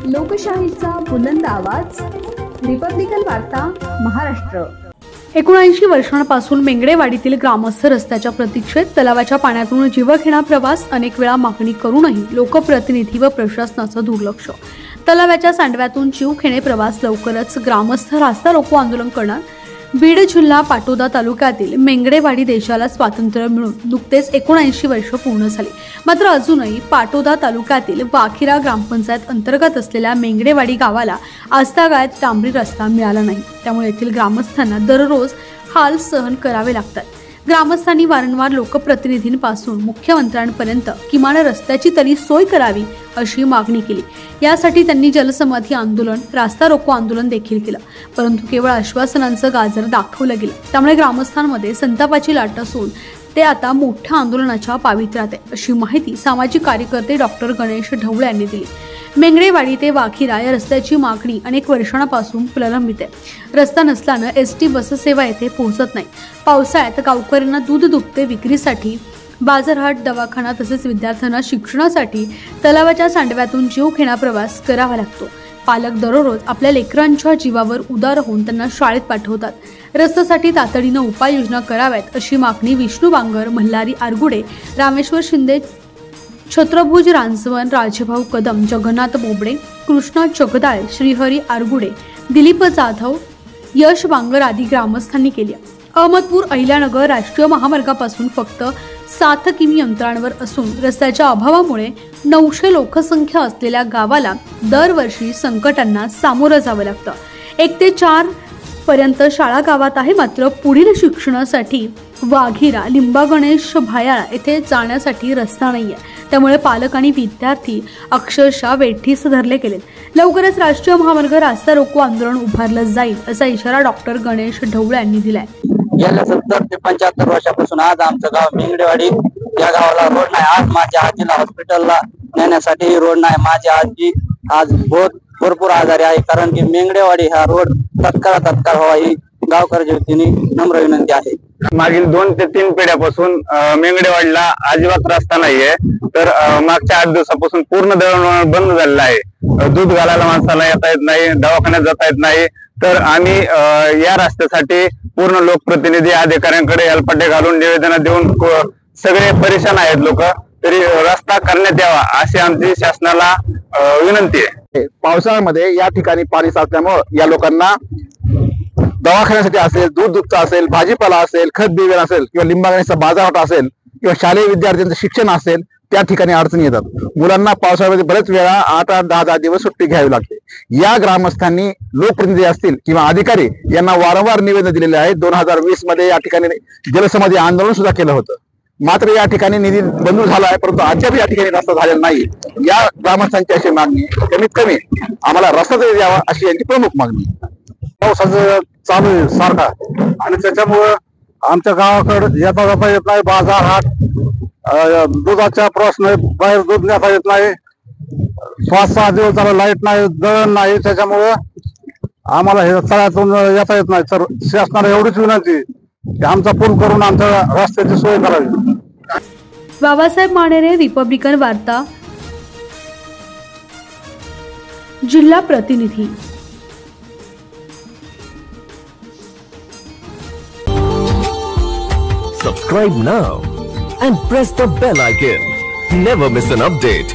लोकशाहीचा बुलंद आवाज, रिपब्लिकन वार्ता महाराष्ट्र। 79 वर्षांपासून मेंगडेवाडीतील ग्रामस्थ रस्त्याच्या प्रतीक्षेत तलावाच्या पाण्यातून जीवघेणा प्रवास अनेक वेळा मागणी करूनही लोकप्रतिनिधी व प्रशासनाचं दुर्लक्ष। तलावाच्या सांडव्यातून जीवघेणे प्रवास लवकरच ग्रामस्थ रास्ता रोको आंदोलन करणार। बीड जिल्हा पाटोदा तालुक्यातील मेंगडेवाडी देशाला स्वातंत्र्य मिळून नुकतेच 79 वर्ष पूर्ण झाली, मात्र अजूनही पाटोदा तालुक्यातील वाखिरा ग्रामपंचायत अंतर्गत असलेल्या मेंगडेवाडी गावाला आजतागायत डांबरी रस्ता मिळाला नाही। त्यामुळे येथील ग्रामस्थांना दररोज हाल सहन करावे लागतात। ग्रामस्थांनी वारंवार लोकप्रतिनिधींपासून मुख्यमंत्र्यांपर्यंत किमान रस्त्याची तरी सोय करावी अशी मागणी केली। यासाठी त्यांनी जलसमाधी आंदोलन, रास्ता रोको आंदोलन देखील केलं, परंतु केवळ आश्वासनांचं गाजर दाखवलं गेलं। त्यामुळे ग्रामस्थांमध्ये संतापाची लाट असून ते आता मोठ्या आंदोलनाच्या पावित्र्यात आहे, अशी माहिती सामाजिक कार्यकर्ते डॉक्टर गणेश ढवळे यांनी दिली। मेंगडेवाडी ते वाखिरा या रस्त्याची मागणी अनेक वर्षांपासून प्रलंबित आहे। रस्ता नसल्यानं एसटी बस सेवा येथे पोहोचत नाही। पावसाळ्यात गावकऱ्यांना दूध दुभते विक्रीसाठी, बाजारहाट, दवाखाना तसेच विद्यार्थ्यांना शिक्षणासाठी तलावाच्या सांडव्यातून जीवघेणा प्रवास करावा लागतो। पालक दररोज आपल्या लेकरांच्या जीवावर उदार होऊन त्यांना शाळेत पाठवतात। रस्त्यासाठी तातडीनं उपाययोजना कराव्यात अशी मागणी विष्णू बांगर, मल्हारी आरगुडे, रामेश्वर शिंदे, छत्रभुज रांजवन, राजेभाऊ कदम, जगन्नाथ बोबडे, कृष्णा जगदाळे, श्रीहरी आरगुडे, दिलीप जाधव, यश बांगर आदी ग्रामस्थांनी केली। अहमदपूर अहिल्यानगर राष्ट्रीय महामार्गापासून फक्त 7 किमी अंतरावर असून रस्त्याच्या अभावामुळे 900 लोकसंख्या असलेल्या गावाला दरवर्षी संकटांना सामोरं जावं लागतं। 1 ते 4 पर्यंत शाळा गावात आहे, मात्र पुढील शिक्षणासाठी वाघिरा, लिंबा गणेश भायाळा येथे जाण्यासाठी रस्ता नाहीये। त्यामुळे पालक आणि विद्यार्थी अक्षरशः वेठीस धरले गेले। लवकरच राष्ट्रीय महामार्ग रास्ता रोको आंदोलन उभारलं जाईल असा इशारा डॉक्टर गणेश ढवळे यांनी दिलाय। गेल्या 70 ते 75 वर्षापासून आज आमचं गाव मेंगडेवाडी, या गावाला रोड नाही। आज माझ्या आजीला हॉस्पिटलला नेण्यासाठी रोड नाही। माझी आजी आज भरपूर आजारी आहे, कारण की मेंगडेवाडी हा रोड तत्काळ व्हावा ही गावकऱ्याच्या वतीने नम्र विनंती आहे। मागील 2 ते 3 पिढ्यापासून मेंगडेवाडीला अजिबात रस्ता नाहीये, तर मागच्या 8 दिवसापासून पूर्ण दळणवळण बंद झालेलं आहे। दूध घालायला माणसाला येता येत नाही, दवाखान्यात जाता येत नाही। तर आम्ही या रस्त्यासाठी पूर्ण लोकप्रतिनिधी अधिकाऱ्यांकडे हेलपाटे घालून निवेदन देऊन सगळे परेशान आहेत लोक, तरी रस्ता करण्यात यावा अशी आमची शासनाला विनंती आहे। पावसाळ्यामध्ये या ठिकाणी पाणी साचल्यामुळे या लोकांना दवाखान्यासाठी असेल, दूध दुभता असेल, भाजीपाला असेल, खत बियाणे असेल किंवा लिंबागणेचा बाजारहाट असेल किंवा शालेय विद्यार्थ्यांचं शिक्षण असेल, त्या ठिकाणी अडचणी येतात। मुलांना पावसाळ्यामध्ये बरेच वेळा 8-8, 10-10 दिवस सुट्टी घ्यावी लागते। या ग्रामस्थांनी लोकप्रतिनिधी असतील किंवा अधिकारी यांना वारंवार निवेदन दिलेले आहे। 2020 मध्ये या ठिकाणी जलसमाधी आंदोलन सुद्धा केलं होतं, मात्र या ठिकाणी निधी मंजूर झाला आहे, परंतु अद्याप या ठिकाणी रस्ता झालेला नाही। या ग्रामस्थांची अशी मागणी कमीत कमी आम्हाला रस्ता तरी द्यावा अशी यांची प्रमुख मागणी। पावसाचं चालू आहे सारखा, आणि त्याच्यामुळं आमच्या गावाकडे येता जाता येत नाही। बाजारहाट, दुधाचा प्रश्न, बाहेर दूध नेता येत नाही। 5-6 दिवस झाला लाईट नाही, दळण नाही, त्याच्यामुळं आम्हाला हे तळ्यातून येता येत नाही। तर शासनाला एवढीच विनंती की आमचा पूल करून आमच्या रस्त्याची सोय करावी। बाबासाहेब मानेरे, रिपब्लिकन वार्ता, जिल्हा प्रतिनिधी। Subscribe now and press the bell icon. Never miss an update.